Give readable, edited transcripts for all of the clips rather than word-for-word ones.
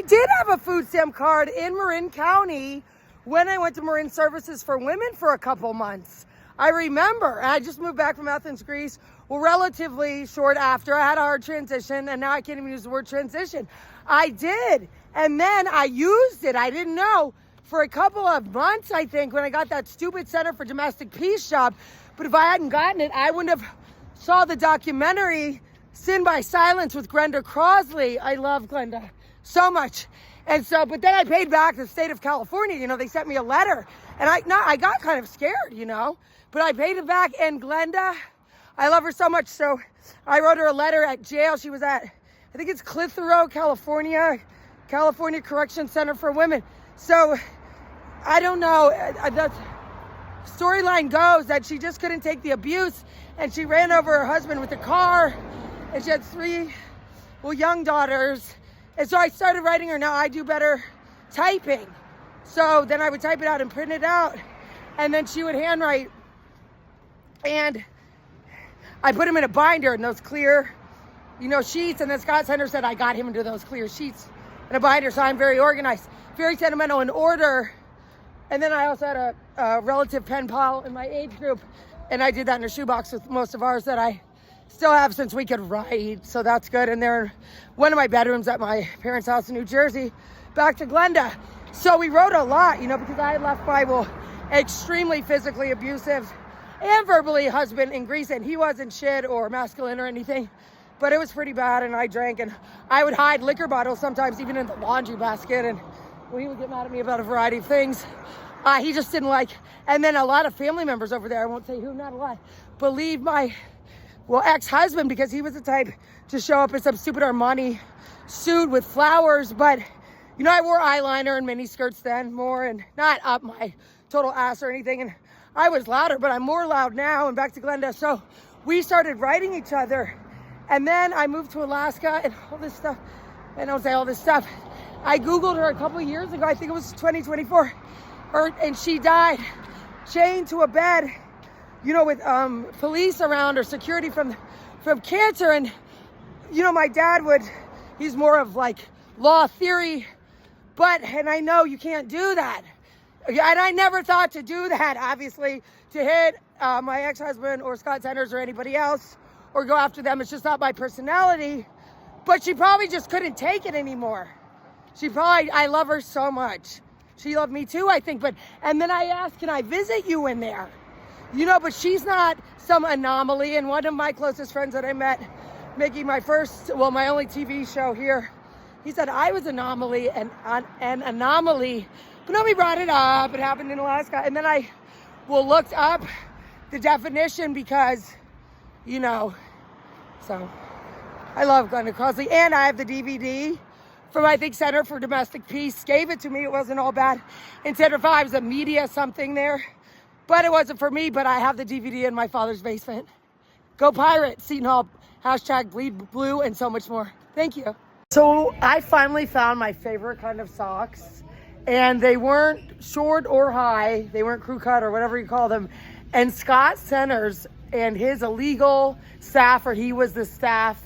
did have a food stamp card in Marin County when I went to Marin Services for Women for a couple months. I remember. I just moved back from Athens, Greece. Well, relatively short after. I had a hard transition, and now I can't even use the word transition. I did. And then I used it. I didn't know for a couple of months, I think, when I got that stupid Center for Domestic Peace job. But if I hadn't gotten it, I wouldn't have saw the documentary Sin by Silence with Glenda Crossley. I love Glenda so much. And so, but then I paid back the state of California. You know, they sent me a letter. And I got kind of scared, you know. But I paid it back. And Glenda, I love her so much. So I wrote her a letter at jail. She was at, I think it's Clitheroe, California Correction Center for Women. So I don't know. The storyline goes that she just couldn't take the abuse. And she ran over her husband with a car. And she had 3, young daughters. And so I started writing her. Now I do better typing. So then I would type it out and print it out. And then she would handwrite. And I put him in a binder in those clear, sheets. And then Scott Center said I got him into those clear sheets in a binder. So I'm very organized, very sentimental in order. And then I also had a relative pen pal in my age group. And I did that in a shoebox with most of ours that I still have since we could write. So that's good. And they're in one of my bedrooms at my parents' house in New Jersey. Back to Glenda. So we wrote a lot, because I had left my extremely physically abusive and verbally husband in Greece. And he wasn't shit or masculine or anything. But it was pretty bad. And I drank. And I would hide liquor bottles sometimes even in the laundry basket. And he would get mad at me about a variety of things. He just didn't like. And then a lot of family members over there, I won't say who, not a lot, believe my ex-husband, because he was the type to show up in some stupid Armani suit with flowers. But, I wore eyeliner and mini skirts then more, and not up my total ass or anything. And I was louder, but I'm more loud now. And back to Glenda. So we started writing each other. And then I moved to Alaska and all this stuff. I don't say all this stuff. I Googled her a couple of years ago. I think it was 2024. And she died chained to a bed, with police around or security from cancer. And, my dad he's more of like law theory, and I know you can't do that. And I never thought to do that, obviously, to hit my ex-husband or Scott Sanders or anybody else or go after them. It's just not my personality. But she probably just couldn't take it anymore. I love her so much. She loved me too, I think. And then I asked, can I visit you in there? But she's not some anomaly. And one of my closest friends that I met making my only TV show here, he said I was an anomaly. But nobody brought it up. It happened in Alaska. And then I looked up the definition because, so I love Glenda Crossley. And I have the DVD from, I think, Center for Domestic Peace. Gave it to me. It wasn't all bad. In Center 5 was a media something there. But it wasn't for me. But I have the DVD in my father's basement. Go Pirates. Seton Hall. #BleedBlue and so much more. Thank you. So I finally found my favorite kind of socks. And they weren't short or high. They weren't crew cut or whatever you call them. And Scott Centers and his illegal staff, or he was the staff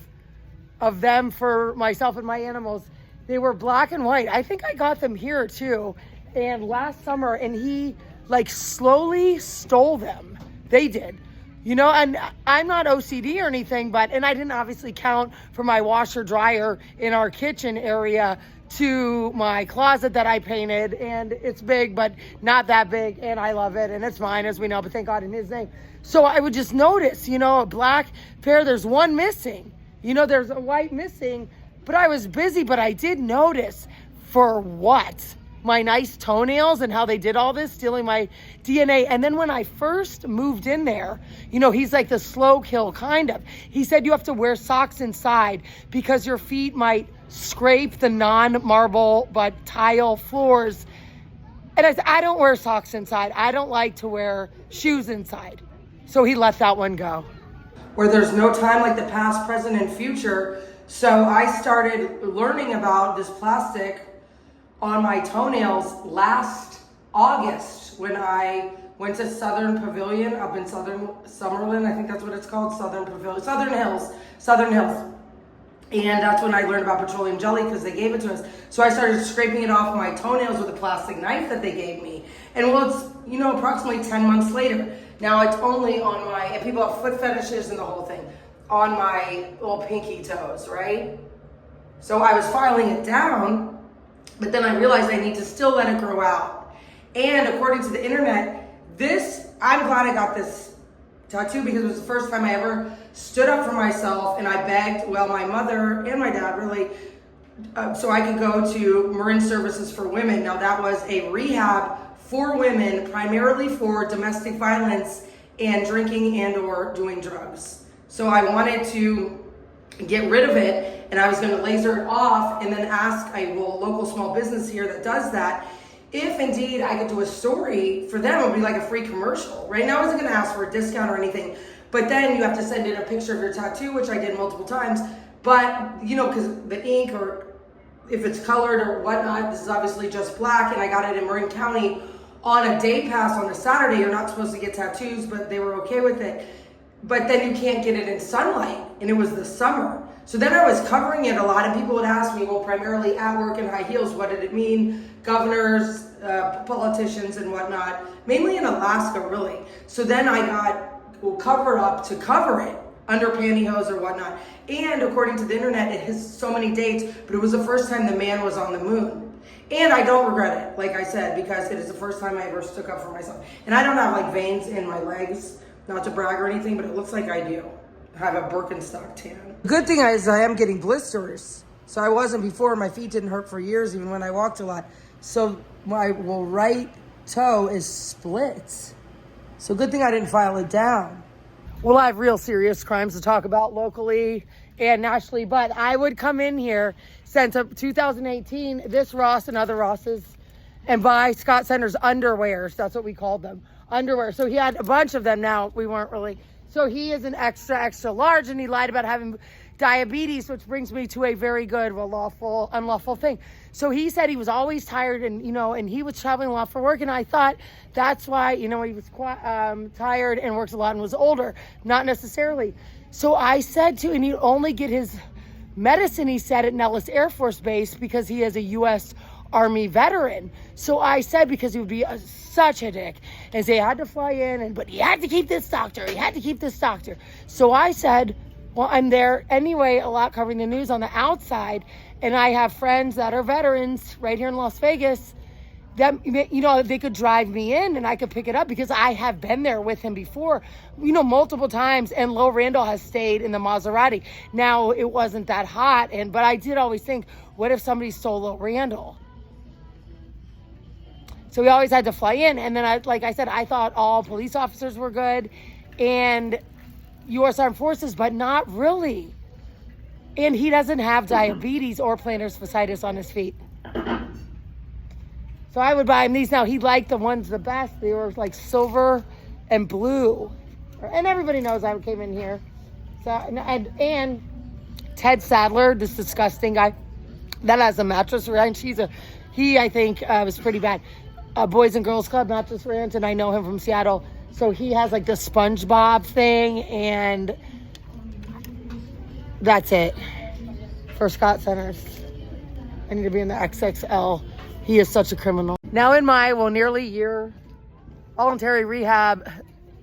of them for myself and my animals, they were black and white. I think I got them here too. And last summer, and he slowly stole them. They did. And I'm not OCD or anything, and I didn't obviously count from my washer dryer in our kitchen area to my closet that I painted. And it's big, but not that big. And I love it. And it's mine, as we know, but thank God in his name. So I would just notice, a black pair, there's one missing. There's a white missing. But I was busy, but I did notice for what? My nice toenails and how they did all this, stealing my DNA. And then when I first moved in there, he's like the slow kill kind of. He said you have to wear socks inside because your feet might scrape the non-marble but tile floors. And I said, I don't wear socks inside. I don't like to wear shoes inside. So he let that one go. Where there's no time like the past, present, and future. So I started learning about this plastic on my toenails last August when I went to Southern Pavilion up in Summerlin. I think that's what it's called, Southern Pavilion, Southern Hills. And that's when I learned about petroleum jelly because they gave it to us. So I started scraping it off my toenails with a plastic knife that they gave me. And well, it's, approximately 10 months later. Now it's only on my, and people have foot fetishes and the whole thing, on my little pinky toes, right? So I was filing it down, but then I realized I need to still let it grow out. And according to the internet, I'm glad I got this tattoo because it was the first time I ever stood up for myself and I begged, my mother and my dad really, so I could go to Marin Services for Women. Now that was a rehab for women, primarily for domestic violence and drinking and or doing drugs. So I wanted to get rid of it and I was gonna laser it off and then ask a local small business here that does that if indeed I could do a story for them. It would be like a free commercial. Right now I wasn't gonna ask for a discount or anything, but then you have to send in a picture of your tattoo, which I did multiple times. But, because the ink or if it's colored or whatnot, this is obviously just black and I got it in Marin County on a day pass on a Saturday. You're not supposed to get tattoos, but they were okay with it. But then you can't get it in sunlight, and it was the summer. So then I was covering it a lot, and people would ask me, primarily at work in high heels, what did it mean? Governors, politicians, and whatnot, mainly in Alaska, really. So then I got cover up to cover it under pantyhose or whatnot. And according to the internet, it has so many dates, but it was the first time the man was on the moon. And I don't regret it, like I said, because it is the first time I ever stuck up for myself. And I don't have veins in my legs, not to brag or anything, but it looks like I do. I have a Birkenstock tan. The good thing is I am getting blisters. So I wasn't before. My feet didn't hurt for years, even when I walked a lot. So my right toe is split. So good thing I didn't file it down. Well, I have real serious crimes to talk about locally and nationally, but I would come in here since 2018, this Ross and other Rosses, and buy Scott Center's underwears. That's what we called them, underwear. So he had a bunch of them. Now we weren't really. So he is an extra, extra large, and he lied about having diabetes, which brings me to a very good, unlawful thing. So he said he was always tired and, and he was traveling a lot for work. And I thought that's why, he was tired and works a lot and was older. Not necessarily. So I said and he'd only get his medicine, he said, at Nellis Air Force Base because he is a U.S. Army veteran. So I said, because he would be such a dick, and say, I had to fly in, but he had to keep this doctor. So I said, well, I'm there anyway, a lot covering the news on the outside, and I have friends that are veterans right here in Las Vegas that, they could drive me in and I could pick it up because I have been there with him before, multiple times, and Lil Randall has stayed in the Maserati. Now, it wasn't that hot, but I did always think, what if somebody stole Lil Randall? So we always had to fly in, and then I thought all police officers were good, and U.S. Armed Forces, but not really. And he doesn't have diabetes or plantar fasciitis on his feet. So I would buy him these. Now, he liked the ones the best. They were silver and blue. And everybody knows I came in here. So and Ted Sadler, this disgusting guy, that has a mattress ranch. He I think was pretty bad. Boys and Girls Club mattress ranch, and I know him from Seattle. So he has the SpongeBob thing, and that's it for Scott Centers. I need to be in the XXL. He is such a criminal. Now in my, nearly year voluntary rehab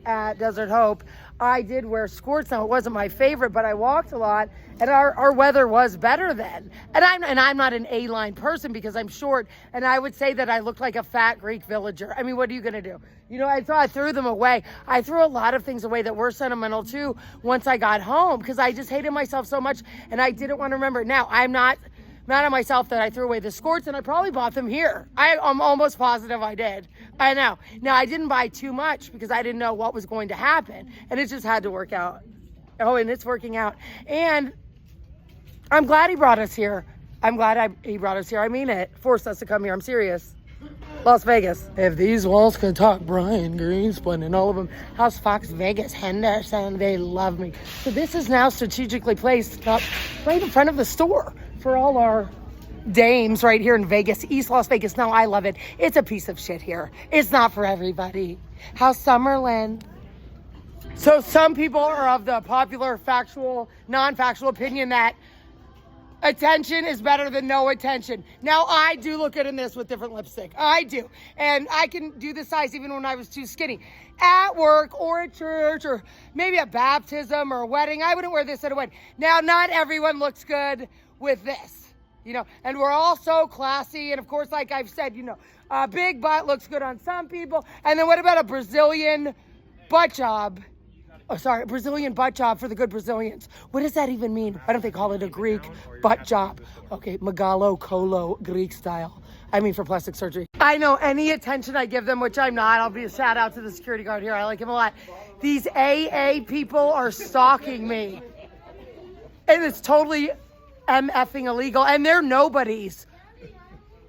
at Desert Hope, I did wear skirts. Now it wasn't my favorite, but I walked a lot, and our weather was better then. And I'm not an A-line person because I'm short, and I would say that I looked like a fat Greek villager. I mean, what are you gonna do? So I threw them away. I threw a lot of things away that were sentimental too once I got home because I just hated myself so much, and I didn't want to remember. Now I'm not mad at myself that I threw away the skirts, and I probably bought them here. I'm almost positive I did. I know. Now, I didn't buy too much because I didn't know what was going to happen, and it just had to work out. Oh, and it's working out. And I'm glad he brought us here. He brought us here. I mean it. Forced us to come here. I'm serious. Las Vegas. If these walls could talk, Brian Greenspan and all of them. House Fox Vegas, Henderson, they love me. So this is now strategically placed up right in front of the store for all our dames right here in Vegas, East Las Vegas. Now, I love it. It's a piece of shit here. It's not for everybody. House Summerlin. So some people are of the popular factual, non-factual opinion that Attention is better than no attention. Now, I do look good in this with different lipstick. I do. And I can do the size even when I was too skinny. At work or at church or maybe a baptism or a wedding, I wouldn't wear this at a wedding. Now, not everyone looks good with this, and we're all so classy. And of course, like I've said, a big butt looks good on some people. And then what about a Brazilian butt job? Oh, sorry, Brazilian butt job for the good Brazilians. What does that even mean? Why don't they call it a Greek butt job? Okay, Magalo, Colo, Greek style. I mean for plastic surgery. I know any attention I give them, which I'm not. I'll be a shout out to the security guard here. I like him a lot. These AA people are stalking me. And it's totally MFing illegal. And they're nobodies.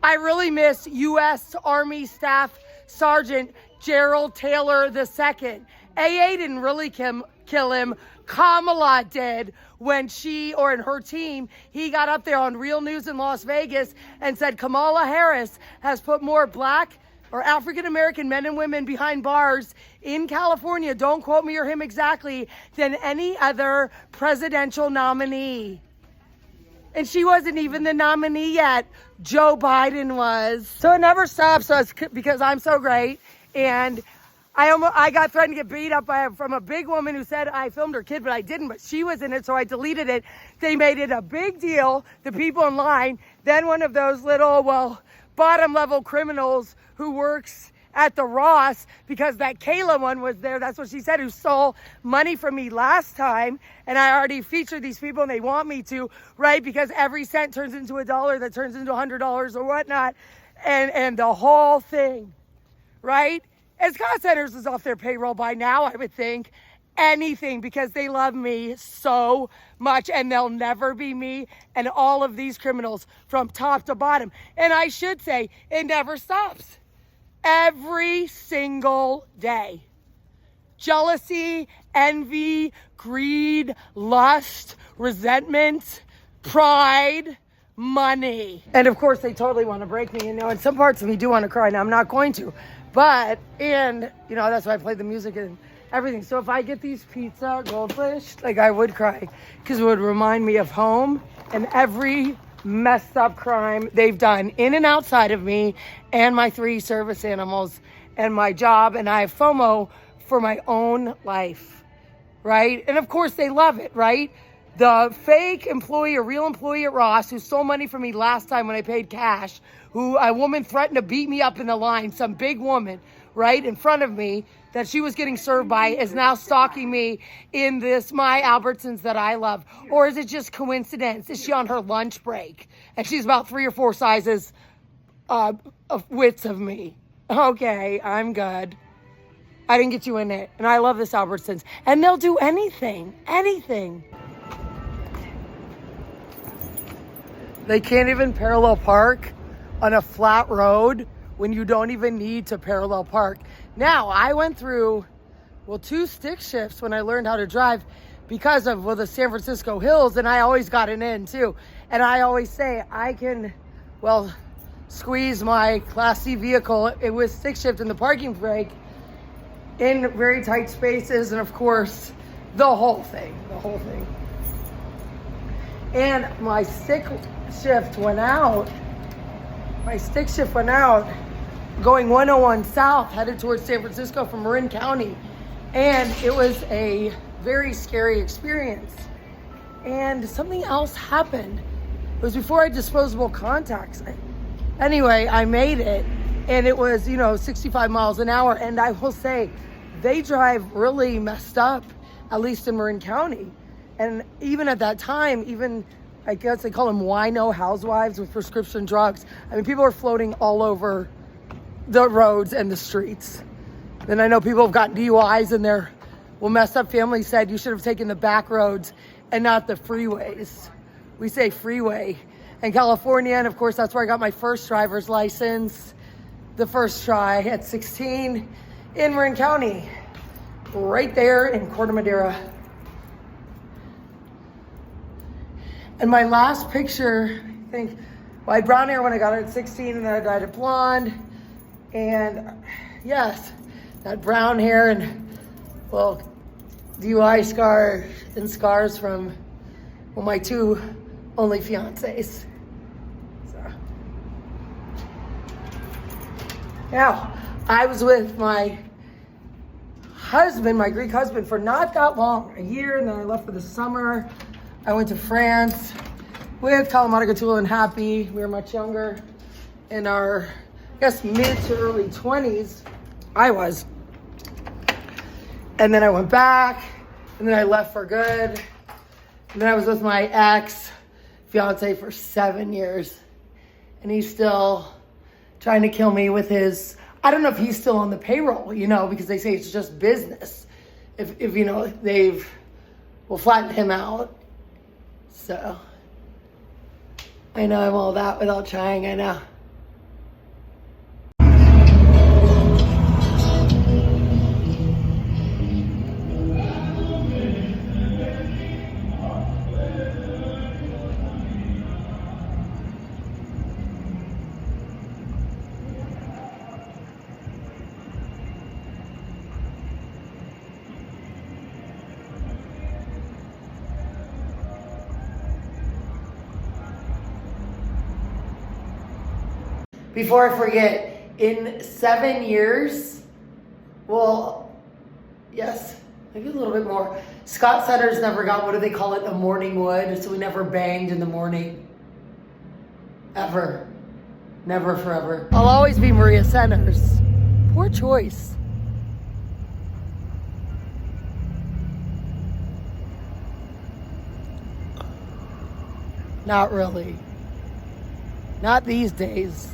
I really miss U.S. Army Staff Sergeant Gerald Taylor II. AA didn't really kill him. Kamala did when and her team, he got up there on Real News in Las Vegas and said Kamala Harris has put more black or African-American men and women behind bars in California, don't quote me or him exactly, than any other presidential nominee. And she wasn't even the nominee yet. Joe Biden was. So it never stops us because I'm so great. And I got threatened to get beat up from a big woman who said I filmed her kid, but I didn't. But she was in it, so I deleted it. They made it a big deal, the people in line. Then one of those little, bottom-level criminals who works at the Ross, because that Kayla one was there, that's what she said, who stole money from me last time. And I already featured these people, and they want me to, right? Because every cent turns into $1 that turns into $100 or whatnot. And the whole thing, right? And Scott Centers is off their payroll by now, I would think. Anything, because they love me so much, and they'll never be me and all of these criminals from top to bottom. And I should say, it never stops. Every single day. Jealousy, envy, greed, lust, resentment, pride, money. And of course, they totally want to break me. And some parts of me do want to cry. Now, I'm not going to. But, that's why I played the music and everything. So if I get these pizza goldfish, I would cry. Because it would remind me of home and every messed up crime they've done in and outside of me and my 3 service animals and my job. And I have FOMO for my own life, right? And of course, they love it, right? The fake employee, a real employee at Ross who stole money from me last time when I paid cash, who a woman threatened to beat me up in the line, some big woman, right, in front of me that she was getting served by, is now stalking me in my Albertsons that I love. Or is it just coincidence? Is she on her lunch break? And she's about 3 or 4 sizes of widths of me. Okay, I'm good. I didn't get you in it. And I love this Albertsons. And they'll do anything. They can't even parallel park on a flat road when you don't even need to parallel park. Now, I went through, 2 stick shifts when I learned how to drive because of, the San Francisco hills, and I always got an in too. And I always say I can, squeeze my Class C vehicle with stick shift in the parking brake in very tight spaces, and of course, the whole thing. And my stick shift went out going 101 south, headed towards San Francisco from Marin County. And it was a very scary experience. And something else happened. It was before I had disposable contacts. Anyway, I made it, and it was, 65 miles an hour. And I will say, they drive really messed up, at least in Marin County. And even at that time, I guess they call them wino housewives with prescription drugs. I mean, people are floating all over the roads and the streets. Then I know people have gotten DUIs and their messed up family said you should have taken the back roads and not the freeways. We say freeway in California, and of course that's where I got my first driver's license, the first try at 16 in Marin County, right there in Corte Madera. And my last picture, I had brown hair when I got it at 16, and then I dyed it blonde. And yes, that brown hair and, DUI scars from my 2 only fiancés. So. Yeah, I was with my husband, my Greek husband, for not that long, a year, and then I left for the summer. I went to France with Kalamata, Gatula, and Happy. We were much younger, in our, I guess, mid to early 20s. I was. And then I went back, and then I left for good. And then I was with my ex-fiance for 7 years. And he's still trying to kill me with his, I don't know if he's still on the payroll, you know, because they say it's just business. If you know, will flatten him out. So, I know I'm all that without trying, I know. Before I forget, in 7 years, well, yes, maybe a little bit more. Scott Sutter's never got, what do they call it, a morning wood, so we never banged in the morning. Ever. Never forever. I'll always be Maria Centers. Poor choice. Not really. Not these days.